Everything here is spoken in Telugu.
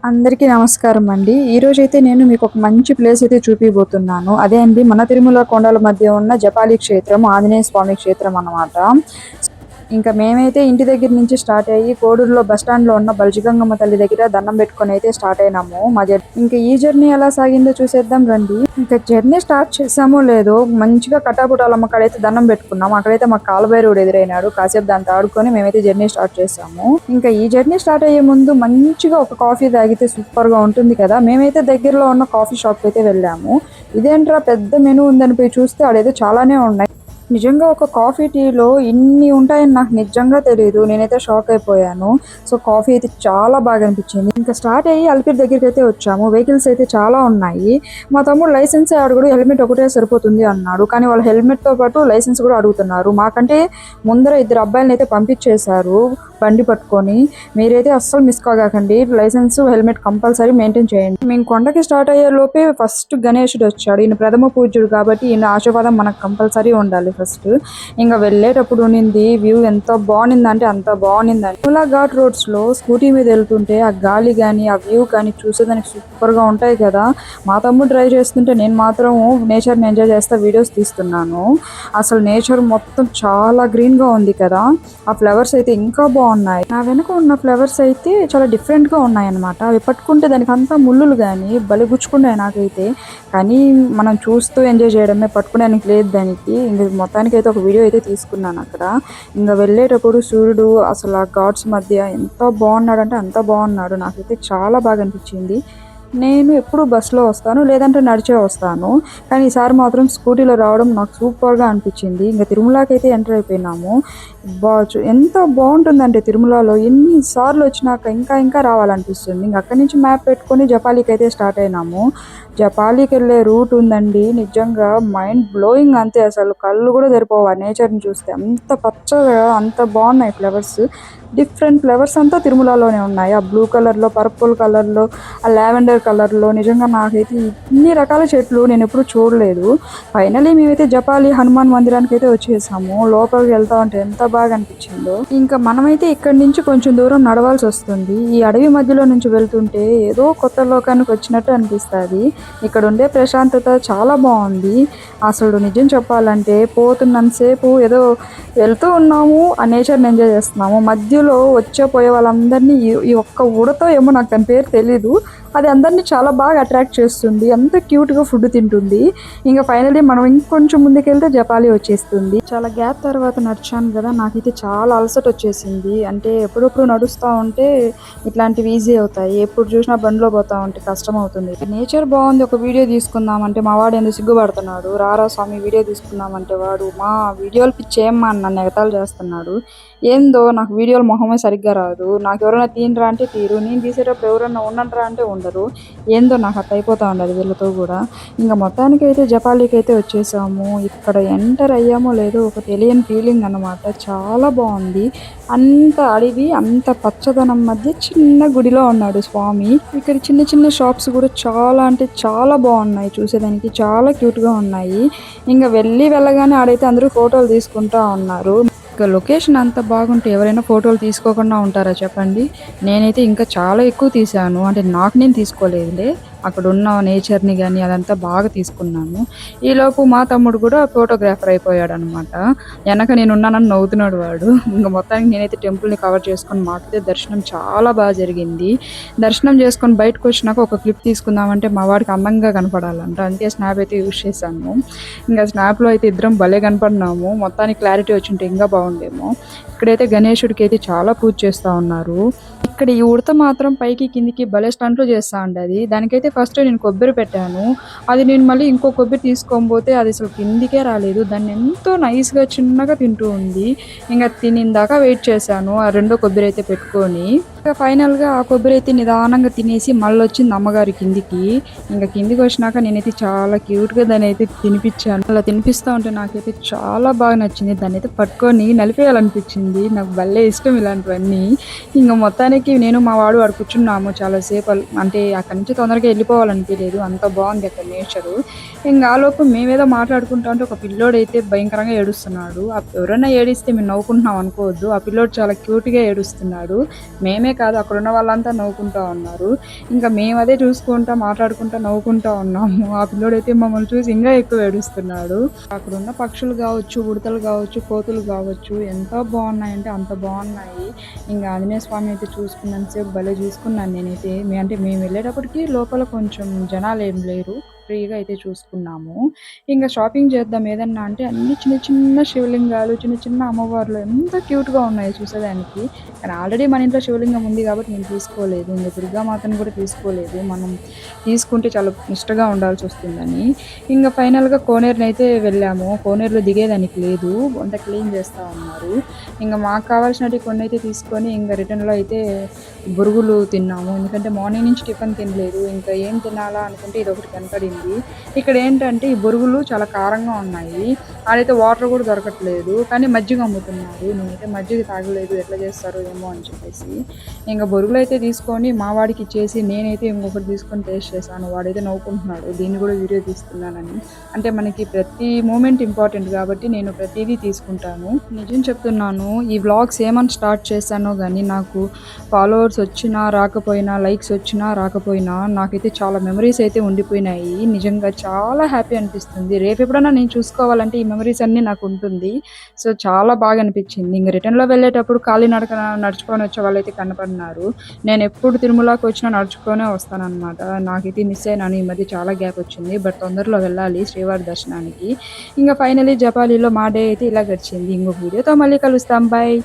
అందరికీ నమస్కారం అండి. ఈరోజైతే నేను మీకు ఒక మంచి ప్లేస్ అయితే చూపియబోతున్నాను. అదే అండి మన తిరుమల కొండల మధ్య ఉన్న జపాలి క్షేత్రం, ఆంజనేయ స్వామి క్షేత్రం అన్నమాట. ఇంకా మేమైతే ఇంటి దగ్గర నుంచి స్టార్ట్ అయ్యి కోడూరులో బస్ స్టాండ్‌లో ఉన్న బల్జిగంగమ్మ తల్లి దగ్గర దండం పెట్టుకొని అయితే స్టార్ట్ అయినాము. ఇంకా ఈ జర్నీ ఎలా సాగిందో చూసేద్దాం రండి. ఇంకా జర్నీ స్టార్ట్ చేసామో లేదో మంచిగా కటాపుటాలమ్మ కాడైతే దండం పెట్టుకున్నాం. అక్కడైతే మాకు కాలభైరవుడు ఎదురైనాడు. కాసేపు దాంతో ఆడుకొని మేమైతే జర్నీ స్టార్ట్ చేసాము. ఇంకా ఈ జర్నీ స్టార్ట్ అయ్యే ముందు మంచిగా ఒక కాఫీ తాగితే సూపర్‌గా ఉంటుంది కదా! మేమైతే దగ్గరలో ఉన్న కాఫీ షాప్‌కి అయితే వెళ్ళాము. ఇదేంట్రా పెద్ద మెనూ ఉందని పోయి చూస్తే ఆడేదో చాలానే ఉన్నాయి. నిజంగా ఒక కాఫీ టీలో ఇన్ని ఉంటాయని నాకు నిజంగా తెలీదు. నేనైతే షాక్ అయిపోయాను. సో కాఫీ అయితే చాలా బాగా అనిపించింది. ఇంకా స్టార్ట్ అయ్యి అలిపిరి దగ్గరికి అయితే వచ్చాము. వెహికల్స్ అయితే చాలా ఉన్నాయి. మా తమ్ముడు లైసెన్స్ అడుగుడు, హెల్మెట్ ఒకటే సరిపోతుంది అన్నాడు. కానీ వాళ్ళు హెల్మెట్తో పాటు లైసెన్స్ కూడా అడుగుతున్నారు. మాకంటే ముందర ఇద్దరు అబ్బాయిలను అయితే పంపించేశారు బండి పట్టుకొని. మీరైతే అస్సలు మిస్ కాకండి. లైసెన్స్, హెల్మెట్ కంపల్సరీ మెయింటైన్ చేయండి. మేము కొండకి స్టార్ట్ అయ్యే లోపే ఫస్ట్ గణేశుడు వచ్చాడు. ఈయన ప్రథమ పూజ్యుడు కాబట్టి ఈయన ఆశీర్వాదం మనకు కంపల్సరీ ఉండాలి ఫస్ట్. ఇంకా వెళ్ళేటప్పుడు ఉన్నింది వ్యూ ఎంత బాగుందంటే అంత బాగుందండి. ఇలా ఘాట్ రోడ్స్ లో స్కూటీ మీద వెళ్తుంటే ఆ గాలి కానీ ఆ వ్యూ కానీ చూసేదానికి సూపర్ గా ఉంటాయి కదా. మా తమ్ముడు డ్రైవ్ చేస్తుంటే నేను మాత్రం నేచర్ని ఎంజాయ్ చేస్తా వీడియోస్ తీస్తున్నాను. అసలు నేచర్ మొత్తం చాలా గ్రీన్ గా ఉంది కదా. ఆ ఫ్లవర్స్ అయితే ఇంకా బాగున్నాయి. నా వెనుక ఉన్న ఫ్లవర్స్ అయితే చాలా డిఫరెంట్ గా ఉన్నాయి అనమాట. అవి పట్టుకుంటే దానికి అంతా ముళ్ళులు కానీ బలి గుచ్చుకున్నాయి నాకైతే. కానీ మనం చూస్తూ ఎంజాయ్ చేయడమే, పట్టుకోవడానికి లేదు దానికి. ఇంక మొత్తానికి అయితే ఒక వీడియో అయితే తీసుకున్నాను అక్కడ. ఇంకా వెళ్ళేటప్పుడు సూర్యుడు అసలు ఆ గాడ్స్ మధ్య ఎంత బాగున్నాడు అంటే అంత బాగున్నాడు. నాకైతే చాలా బాగా అనిపించింది. నేను ఎప్పుడు బస్సులో వస్తాను, లేదంటే నడిచే వస్తాను. కానీ ఈసారి మాత్రం స్కూటీలో రావడం నాకు సూపర్గా అనిపించింది. ఇంకా తిరుమలకి అయితే ఎంటర్ అయిపోయినాము. ఎంత బాగుంటుందంటే తిరుమలలో ఎన్నిసార్లు వచ్చినాక ఇంకా ఇంకా రావాలనిపిస్తుంది. ఇంక అక్కడి నుంచి మ్యాప్ పెట్టుకొని జపాలికి అయితే స్టార్ట్ అయినాము. జపాలికి వెళ్ళే రూట్ ఉందండి, నిజంగా మైండ్ బ్లోయింగ్ అంతే. అసలు కళ్ళు కూడా సరిపోవు ఆ నేచర్ని చూస్తే. అంత పచ్చగా అంత బాగున్నాయి ఫ్లవర్స్. డిఫరెంట్ ఫ్లవర్స్ అంతా తిరుమలలోనే ఉన్నాయి. ఆ బ్లూ కలర్లో, పర్పుల్ కలర్లో, ఆ లావెండర్ కలర్లో. నిజంగా నాకైతే ఇన్ని రకాల చెట్లు నేను ఎప్పుడు చూడలేదు. ఫైనలీ మేమైతే జపాలి హనుమాన్ మందిరానికి అయితే వచ్చేసాము. లోపలికి వెళ్తా ఉంటే ఎంత బాగా అనిపించిందో. ఇంకా మనమైతే ఇక్కడి నుంచి కొంచెం దూరం నడవాల్సి వస్తుంది. ఈ అడవి మధ్యలో నుంచి వెళ్తుంటే ఏదో కొత్త లోకానికి వచ్చినట్టు అనిపిస్తుంది. ఇక్కడ ఉండే ప్రశాంతత చాలా బాగుంది. అసలు నిజం చెప్పాలంటే పోతున్నంతసేపు ఏదో వెళ్తూ ఉన్నాము, ఆ నేచర్ని ఎంజాయ్ చేస్తున్నాము. మధ్యలో వచ్చే పోయే వాళ్ళందరినీ ఈ ఒక్క ఊడతో ఏమో నాకు దాని పేరు తెలీదు, అది అందరినీ చాలా బాగా అట్రాక్ట్ చేస్తుంది. అంత క్యూట్గా ఫుడ్ తింటుంది. ఇంకా ఫైనలీ మనం ఇంకొంచెం ముందుకెళ్తే జపాలి వచ్చేస్తుంది. చాలా గ్యాప్ తర్వాత నడిచాను కదా, నాకైతే చాలా అలసట వచ్చేసింది. అంటే ఎప్పుడెప్పుడు నడుస్తూ ఉంటే ఇట్లాంటివి ఈజీ అవుతాయి, ఎప్పుడు చూసినా బండిలో పోతా ఉంటే కష్టం అవుతుంది. నేచర్ బాగుంది, ఒక వీడియో తీసుకుందామంటే మా వాడు ఎందుకు సిగ్గుపడుతున్నాడు. రారా స్వామి వీడియో తీసుకుందామంటే వాడు మా వీడియోలు పిచ్చేయమ్మా అని నన్ను ఎగతాళి చేస్తున్నాడు. ఏందో నాకు వీడియోలు మొహమే సరిగ్గా రాదు. నాకు ఎవరైనా తీనరా అంటే తీరు, నేను తీసేటప్పుడు ఎవరైనా ఉండరా అంటే ఉండరు. ఏందో నాకు అట్లా అయిపోతా ఉండదు వీళ్ళతో కూడా. ఇంకా మొత్తానికి అయితే జపాలికి అయితే వచ్చేసాము. ఇక్కడ ఎంటర్ అయ్యామో లేదో ఒక తెలియని ఫీలింగ్ అనమాట. చాలా బాగుంది. అంత అడవి, అంత పచ్చదనం మధ్య చిన్న గుడిలో ఉన్నాడు స్వామి. ఇక్కడ చిన్న చిన్న షాప్స్ కూడా చాలా అంటే చాలా బాగున్నాయి. చూసేదానికి చాలా క్యూట్గా ఉన్నాయి. ఇంకా వెళ్ళగానే ఆడైతే అందరూ ఫోటోలు తీసుకుంటా ఉన్నారు. లొకేషన్ అంత బాగుంటే ఎవరైనా ఫోటోలు తీసుకోకుండా ఉంటారా చెప్పండి. నేనైతే ఇంకా చాలా ఎక్కువ తీసాను. అంటే నాకు నేను తీసుకోలేదులే, అక్కడ ఉన్న నేచర్ని కానీ అదంతా బాగా తీసుకున్నాను. ఈలోపు మా తమ్ముడు కూడా ఫోటోగ్రాఫర్ అయిపోయాడు అనమాట. వెనక నేను ఉన్నానని నవ్వుతున్నాడు వాడు. ఇంకా మొత్తానికి నేనైతే టెంపుల్ని కవర్ చేసుకొని మాకైతే దర్శనం చాలా బాగా జరిగింది. దర్శనం చేసుకొని బయటకు వచ్చినాక ఒక క్లిప్ తీసుకుందామంటే మా వాడికి అందంగా కనపడాలంట, అందుకే స్నాప్ అయితే యూజ్ చేశాను. ఇంకా స్నాప్లో అయితే ఇద్దరం భలే కనపడినాము. మొత్తానికి క్లారిటీ వచ్చింటే ఇంకా బాగుండేమో. ఇక్కడైతే గణేశుడికి అయితే చాలా పూజ చేస్తూ ఉన్నారు. ఇక్కడ ఈ ఉడత మాత్రం పైకి కిందికి భలే స్టంట్లు చేస్తూ ఉండేది. దానికైతే ఫస్ట్ నేను కొబ్బరి పెట్టాను. అది నేను మళ్ళీ ఇంకో కొబ్బరి తీసుకోకపోతే అది అసలు కిందికే రాలేదు. దాన్ని ఎంతో నైస్గా చిన్నగా తింటూ ఉంది. ఇంకా తినిందాకా వెయిట్ చేశాను ఆ రెండో కొబ్బరి అయితే పెట్టుకొని. ఇంకా ఫైనల్గా ఆ కొబ్బరి అయితే నిదానంగా తినేసి మళ్ళీ వచ్చింది అమ్మగారి కిందికి. ఇంకా కిందికి వచ్చినాక నేనైతే చాలా క్యూట్గా దాన్ని అయితే తినిపించాను. అలా తినిపిస్తూ ఉంటే నాకైతే చాలా బాగా నచ్చింది. దాన్ని అయితే పట్టుకొని నలిపేయాలనిపించింది. నాకు భలే ఇష్టం ఇలాంటివన్నీ. ఇంకా మొత్తానికి నేను మా వాడు కూర్చున్నాము చాలాసేపు. అంటే అక్కడి నుంచి తొందరగా వెళ్ళిపోవాలనిపించలేదు, అంత బాగుంది అక్కడ నేచరు. ఇంకా ఆలోపు మేమేదో మాట్లాడుకుంటా ఉంటే ఒక పిల్లోడు అయితే భయంకరంగా ఏడుస్తున్నాడు. ఎవరైనా ఏడిస్తే మేము నవ్వుకుంటున్నాం అనుకోవద్దు. ఆ పిల్లోడు చాలా క్యూట్గా ఏడుస్తున్నాడు. మేమే మేమే కాదు అక్కడున్న వాళ్ళంతా నవ్వుకుంటా ఉన్నారు. ఇంకా మేము అదే చూసుకుంటా, మాట్లాడుకుంటా, నవ్వుకుంటా ఉన్నాము. ఆ పిల్లోడైతే మమ్మల్ని చూసి ఇంకా ఎక్కువ ఏడుస్తున్నాడు. అక్కడున్న పక్షులు కావచ్చు, ఉడతలు కావచ్చు, కోతులు కావచ్చు ఎంత బాగున్నాయంటే అంత బాగున్నాయి. ఇంకా ఆంజనేయ స్వామి అయితే చూసుకున్నంత సేపు భలే చూసుకున్నాను నేనైతే. అంటే మేము వెళ్ళేటప్పటికి లోపల కొంచెం జనాలు ఏం లేరు. ఫ్రీగా అయితే చూసుకున్నాము. ఇంక షాపింగ్ చేద్దాం ఏదన్నా అంటే అన్ని చిన్న చిన్న శివలింగాలు, చిన్న చిన్న అమ్మవార్లు ఎంత క్యూట్‌గా ఉన్నాయో చూసేదానికి. కానీ ఆల్రెడీ మన ఇంట్లో శివలింగం ఉంది కాబట్టి నేను తీసుకోలేదు. ఇంక దుర్గామాతను కూడా తీసుకోలేదు. మనం తీసుకుంటే చాలా నిష్టగా ఉండాల్సొస్తుందని. ఇంక ఫైనల్‌గా కోనేరునైతే వెళ్ళాము. కోనేరులో దిగేదానికి లేదు. అంతా క్లీన్ చేస్తా ఉన్నారు. ఇంక మాకు కావాల్సినటివి కొన్నైతే తీసుకొని ఇంక రిటర్న్‌లో అయితే బొరుగులు తిన్నాము. ఎందుకంటే మార్నింగ్ నుంచి టిఫిన్ తినలేదు. ఇంకా ఏం తినాలా అనుకుంటే ఇదొకటి కనపడింది. ఇక్కడేంటంటే ఈ బొరుగులు చాలా కారంగా ఉన్నాయి. ఆడైతే వాటర్ కూడా దొరకట్లేదు. కానీ మజ్జిగ అమ్ముతున్నారు. నేనైతే మజ్జిగ తాగలేదు. ఎట్లా చేస్తారో ఏమో అని చెప్పేసి. ఇంక బొరుగులైతే తీసుకొని మా వాడికి ఇచ్చేసి నేనైతే ఇంకొకటి తీసుకొని టేస్ట్ చేశాను. వాడైతే నవ్వుకుంటున్నాడు. దీన్ని కూడా వీడియో తీస్తున్నానని. అంటే మనకి ప్రతి మూమెంట్ ఇంపార్టెంట్ కాబట్టి నేను ప్రతీదీ తీసుకుంటాను. నిజం చెప్తున్నాను. ఈ వ్లాగ్స్ ఏమని స్టార్ట్ చేశానో గానీ నాకు ఫాలోవర్స్ వచ్చినా రాకపోయినా, లైక్స్ వచ్చినా రాకపోయినా నాకైతే చాలా మెమరీస్ అయితే ఉండిపోయినాయి. నిజంగా చాలా హ్యాపీ అనిపిస్తుంది. రేపెప్పుడన్నా నేను చూసుకోవాలంటే ఈ మెమరీస్ అన్నీ నాకుంటుంది. సో, చాలా బాగా అనిపిచ్చింది. ఇంక రిటర్న్‌లో వెళ్ళేటప్పుడు కాలినడకన నడుచుకొని వచ్చే వాళ్ళైతే కనపడినారు. నేనెప్పుడు తిరుమలకి వచ్చినా నడుచుకొనే వస్తాననమాట. నాకైతే మిస్ అయినాను. ఈ మధ్య చాలా గ్యాప్ వచ్చింది. బట్ తొందరలో వెళ్ళాలి శ్రీవారి దర్శనానికి. ఇంక ఫైనల్లీ జపాలిలో మా డే అయితే ఇలా గడిచింది. ఇంకొక వీడియోతో మళ్ళీ కలుస్తాం. బాయ్.